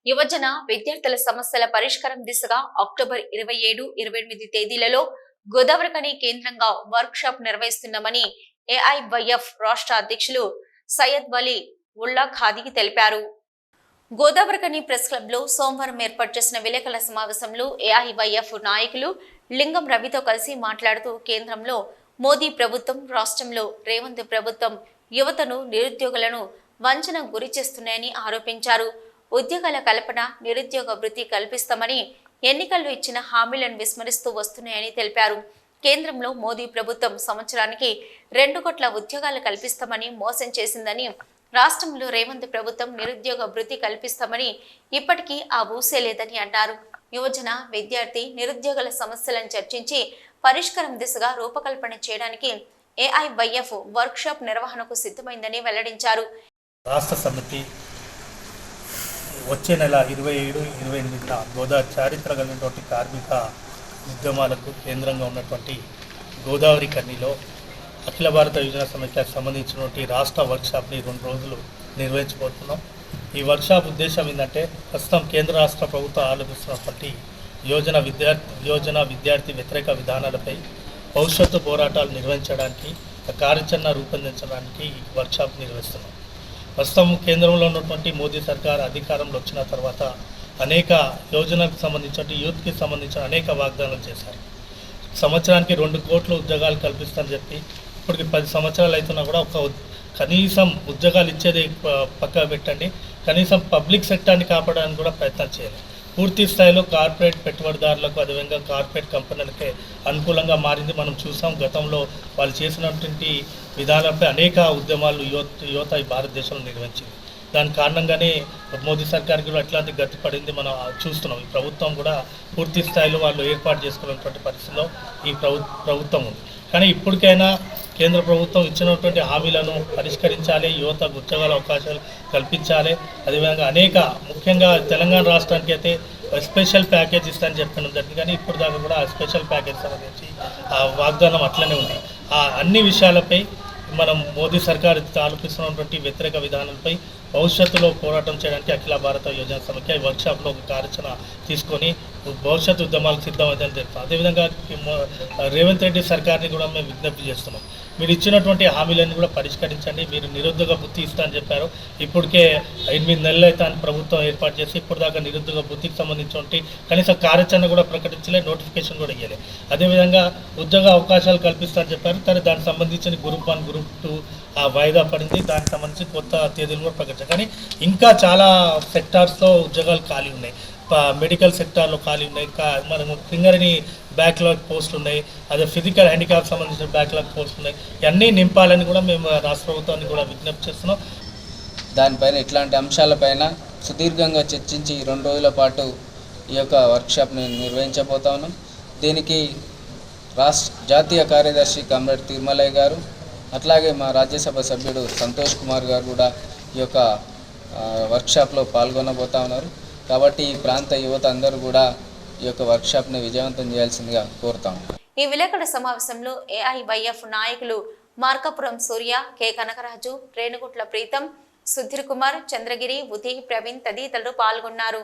యువజన విద్యార్థుల సమస్యల పరిష్కారం దిశగా అక్టోబర్ 27, 28 తేదీలలో గోదావరిఖని కేంద్రంగా వర్క్ షాప్ నిర్వహిస్తున్నామని ఏఐవైఎఫ్ రాష్ట్ర అధ్యక్షులు సయ్యద్ వలీ ఉల్లా ఖాదీ తెలిపారు. గోదావరిఖని ప్రెస్ క్లబ్ లో సోమవారం ఏర్పాటు చేసిన విలేకరుల సమావేశంలో ఏఐవైఎఫ్ నాయకులు లింగం రవితో కలిసి మాట్లాడుతూ కేంద్రంలో మోదీ ప్రభుత్వం, రాష్ట్రంలో రేవంత్ ప్రభుత్వం యువతను, నిరుద్యోగులను వంచన గురి చేస్తున్నాయని ఆరోపించారు. ఉద్యోగాల కల్పన, నిరుద్యోగ వృత్తి కల్పిస్తామని ఎన్నికల్లో ఇచ్చిన హామీలను విస్మరిస్తూ వస్తున్నాయని తెలిపారు. కేంద్రంలో మోదీ ప్రభుత్వం సంవత్సరానికి 2 కోట్ల ఉద్యోగాలు కల్పిస్తామని మోసం చేసిందని, రాష్ట్రంలో రేవంత్ ప్రభుత్వం నిరుద్యోగ వృత్తి కల్పిస్తామని ఇప్పటికీ ఆ ఊసే లేదని అన్నారు. యువజన, విద్యార్థి, నిరుద్యోగుల సమస్యలను చర్చించి పరిష్కారం దిశగా రూపకల్పన చేయడానికి ఏఐవైఎఫ్ వర్క్ షాప్ నిర్వహణకు సిద్ధమైందని వెల్లడించారు. రాష్ట్ర సమితి వచ్చే నెల 27, 28 గోదావరి చారిత్రకమైనటువంటి కార్మిక ఉద్యమాలకు కేంద్రంగా ఉన్నటువంటి గోదావరి ఖనిలో అఖిల భారత యువజన సమైక్యకు సంబంధించినటువంటి రాష్ట్ర వర్క్షాప్ని 2 రోజులు నిర్వహించబోతున్నాం. ఈ వర్క్షాప్ ఉద్దేశం ఏంటంటే ప్రస్తుతం కేంద్ర రాష్ట్ర ప్రభుత్వం ఆలోచిస్తున్నటువంటి యోజన విద్యార్థి వ్యతిరేక విధానాలపై భవిష్యత్తు పోరాటాలు నిర్వహించడానికి, కార్యాచరణ రూపొందించడానికి ఈ వర్క్షాప్ నిర్వహిస్తున్నాం. ప్రస్తుతం కేంద్రంలో ఉన్నటువంటి మోదీ సర్కార్ అధికారంలో వచ్చిన తర్వాత అనేక యోజనకు సంబంధించిన యూత్కి సంబంధించిన అనేక వాగ్దానాలు చేశారు. సంవత్సరానికి 2 కోట్ల ఉద్యోగాలు కల్పిస్తారని చెప్పి ఇప్పటికి 10 సంవత్సరాలు అవుతున్నా కూడా కనీసం ఉద్యోగాలు ఇచ్చేది పక్కన పెట్టండి, కనీసం పబ్లిక్ సెక్టార్ని కాపాడడానికి కూడా ప్రయత్నం చేయాలి. పూర్తి స్థాయిలో కార్పొరేట్ పెట్టుబడిదారులకు, అదేవిధంగా కార్పొరేట్ కంపెనీలకే అనుకూలంగా మారింది. మనం చూసాం గతంలో వాళ్ళు చేసినటువంటి విధానాలపై అనేక ఉద్యమాలు యువత ఈ భారతదేశంలో నిర్వహించింది. దాని కారణంగానే మోదీ సర్కార్కి కూడా అట్లాంటి గతి పడింది మనం చూస్తున్నాం. ఈ ప్రభుత్వం కూడా పూర్తి స్థాయిలో వాళ్ళు ఏర్పాటు చేసుకున్నటువంటి పరిస్థితిలో ఈ ప్రభుత్వం ఉంది. కానీ ఇప్పటికైనా కేంద్ర ప్రభుత్వం ఇచ్చినటువంటి హామీలను పరిష్కరించాలి, యువతకు ఉద్యోగాల అవకాశాలు కల్పించాలి. అదేవిధంగా ముఖ్యంగా తెలంగాణ రాష్ట్రానికి అయితే స్పెషల్ ప్యాకేజ్ ఇస్తానని చెప్పడం జరిగింది. కానీ ఇప్పుడు దాకా కూడా ఆ స్పెషల్ ప్యాకేజ్ సంబంధించి ఆ వాగ్దానం అట్లనే ఉంది. ఆ అన్ని విషయాలపై మనం మోదీ సర్కార్ ఆలోచిస్తున్నటువంటి వ్యతిరేక విధానాలపై భవిష్యత్తులో పోరాటం చేయడానికి అఖిల భారత యువజన సమైక్య వర్క్షాప్లో ఒక కార్యాచరణ తీసుకొని భవిష్యత్తు ఉద్యమాలకు సిద్ధమైందని చెప్తాం. అదేవిధంగా రేవంత్ రెడ్డి సర్కార్ని కూడా మేము విజ్ఞప్తి చేస్తున్నాం. మీరు ఇచ్చినటువంటి హామీలన్నీ కూడా పరిష్కరించండి. మీరు నిరుద్యోగ వృత్తి ఇస్తా అని చెప్పారు. ఇప్పటికే 8 నెలలు అయితే ప్రభుత్వం ఏర్పాటు చేసి ఇప్పుడు దాకా నిరుద్యోగ వృత్తికి సంబంధించినటువంటి కనీసం కార్యాచరణ కూడా ప్రకటించలే, నోటిఫికేషన్ కూడా ఇవ్వలే. అదేవిధంగా ఉద్యోగ అవకాశాలు కల్పిస్తా అని చెప్పారు. కానీ దానికి సంబంధించిన గ్రూప్ 1, గ్రూప్ 2 వాయిదా పడింది. దానికి సంబంధించి కొత్త తేదీలు కూడా ప్రకటించారు. కానీ ఇంకా చాలా సెక్టార్స్లో ఉద్యోగాలు ఖాళీ ఉన్నాయి. మెడికల్ సెక్టార్లో ఖాళీ ఉన్నాయి. మనము సింగరేణి బ్యాక్లాగ్ పోస్టులు ఉన్నాయి. అదే ఫిజికల్ హ్యాండిక్యాప్ సంబంధించిన బ్యాక్లాగ్ పోస్టులు ఉన్నాయి. ఇవన్నీ నింపాలని కూడా మేము రాష్ట్ర ప్రభుత్వాన్ని కూడా విజ్ఞప్తి చేస్తున్నాం. దానిపైన ఇట్లాంటి అంశాలపైన సుదీర్ఘంగా చర్చించి 2 రోజుల పాటు ఈ యొక్క వర్క్షాప్ని నిర్వహించబోతా ఉన్నాం. దీనికి జాతీయ కార్యదర్శి కామ్రేడ్ తిరుమలయ్య గారు, అట్లాగే మా రాజ్యసభ సభ్యుడు సంతోష్ కుమార్ గారు కూడా ఈ యొక్క వర్క్షాప్లో పాల్గొనబోతా ఉన్నారు. కాబట్టి ఈ ప్రాంత యువత అందరూ కూడా ఈ యొక్క వర్క్షాప్ని విజయవంతం చేయాల్సిందిగా కోరుతాం. ఈ విలేకరుల సమావేశంలో ఏఐవైఎఫ్ నాయకులు మార్కాపురం సూర్య, కె కనకరాజు, రేణుగుట్ల ప్రీతం, సుధీర్ కుమార్, చంద్రగిరి, ఉదయ్, ప్రవీణ్ తదితరులు పాల్గొన్నారు.